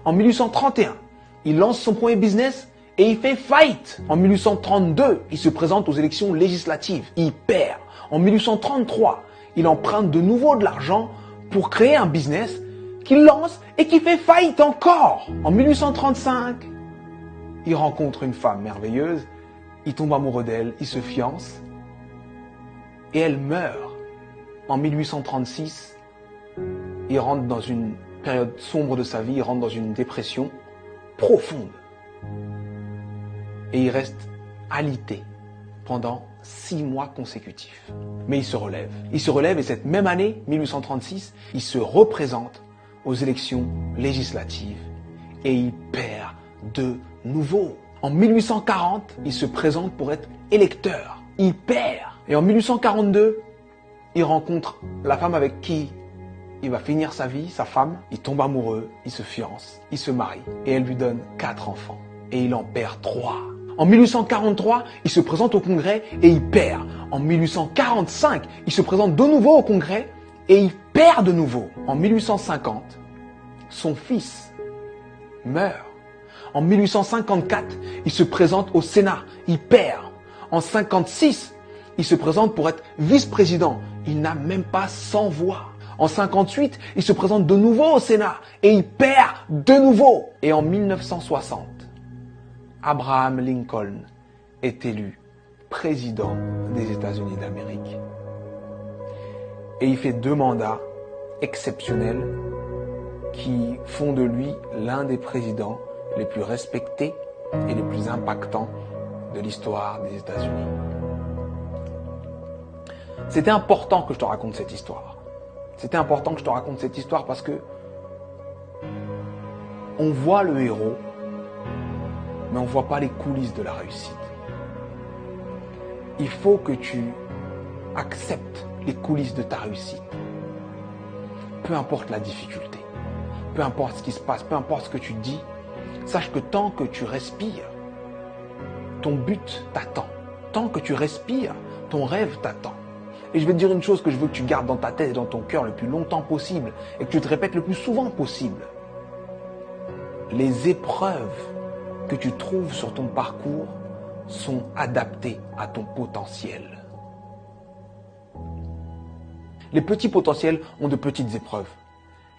En 1831, il lance son premier business et il fait faillite. En 1832, il se présente aux élections législatives. Il perd. En 1833, il emprunte de nouveau de l'argent pour créer un business qu'il lance et qui fait faillite encore. En 1835, il rencontre une femme merveilleuse, il tombe amoureux d'elle, il se fiance et elle meurt. En 1836, il rentre dans une période sombre de sa vie, il rentre dans une dépression profonde. Et il reste alité pendant 6 mois consécutifs. Mais il se relève. Il se relève et cette même année, 1836, il se représente aux élections législatives et il perd de nouveau. En 1840, il se présente pour être électeur. Il perd. Et en 1842, il rencontre la femme avec qui il va finir sa vie, sa femme. Il tombe amoureux, il se fiance, il se marie et elle lui donne 4 enfants. Et il en perd 3. En 1843, il se présente au Congrès et il perd. En 1845, il se présente de nouveau au Congrès et il perd de nouveau. En 1850, son fils meurt. En 1854, il se présente au Sénat, il perd. En 1956, il se présente pour être vice-président. Il n'a même pas 100 voix. En 1958, il se présente de nouveau au Sénat et il perd de nouveau. Et en 1960, Abraham Lincoln est élu président des États-Unis d'Amérique. Et il fait 2 mandats exceptionnels qui font de lui l'un des présidents les plus respectés et les plus impactants de l'histoire des États-Unis. C'était important que je te raconte cette histoire. C'était important que je te raconte cette histoire parce que on voit le héros, mais on ne voit pas les coulisses de la réussite. Il faut que tu acceptes les coulisses de ta réussite. Peu importe la difficulté, peu importe ce qui se passe, peu importe ce que tu dis, sache que tant que tu respires, ton but t'attend. Tant que tu respires, ton rêve t'attend. Et je vais te dire une chose que je veux que tu gardes dans ta tête et dans ton cœur le plus longtemps possible et que tu te répètes le plus souvent possible. Les épreuves que tu trouves sur ton parcours sont adaptées à ton potentiel. Les petits potentiels ont de petites épreuves.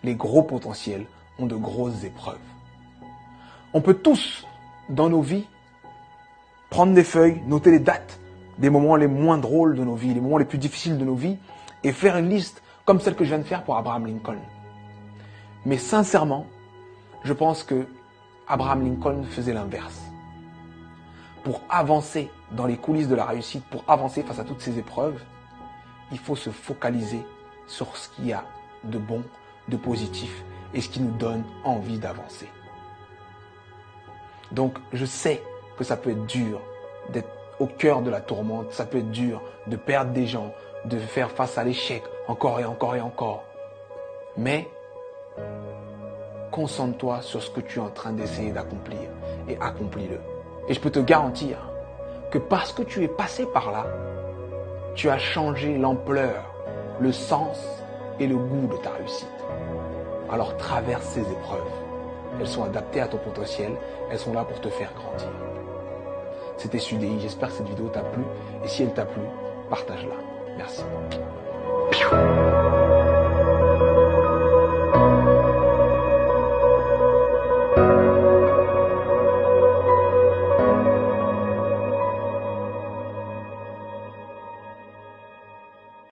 Les gros potentiels ont de grosses épreuves. On peut tous, dans nos vies, prendre des feuilles, noter les dates des moments les moins drôles de nos vies, les moments les plus difficiles de nos vies, et faire une liste comme celle que je viens de faire pour Abraham Lincoln. Mais sincèrement, je pense que Abraham Lincoln faisait l'inverse. Pour avancer dans les coulisses de la réussite, pour avancer face à toutes ces épreuves, il faut se focaliser sur ce qu'il y a de bon, de positif, et ce qui nous donne envie d'avancer. Donc, je sais que ça peut être dur d'être au cœur de la tourmente, ça peut être dur de perdre des gens, de faire face à l'échec encore et encore et encore. Mais concentre-toi sur ce que tu es en train d'essayer d'accomplir et accomplis-le. Et je peux te garantir que parce que tu es passé par là, tu as changé l'ampleur, le sens et le goût de ta réussite. Alors traverse ces épreuves. Elles sont adaptées à ton potentiel, elles sont là pour te faire grandir. C'était Sudei, j'espère que cette vidéo t'a plu et si elle t'a plu, partage-la. Merci.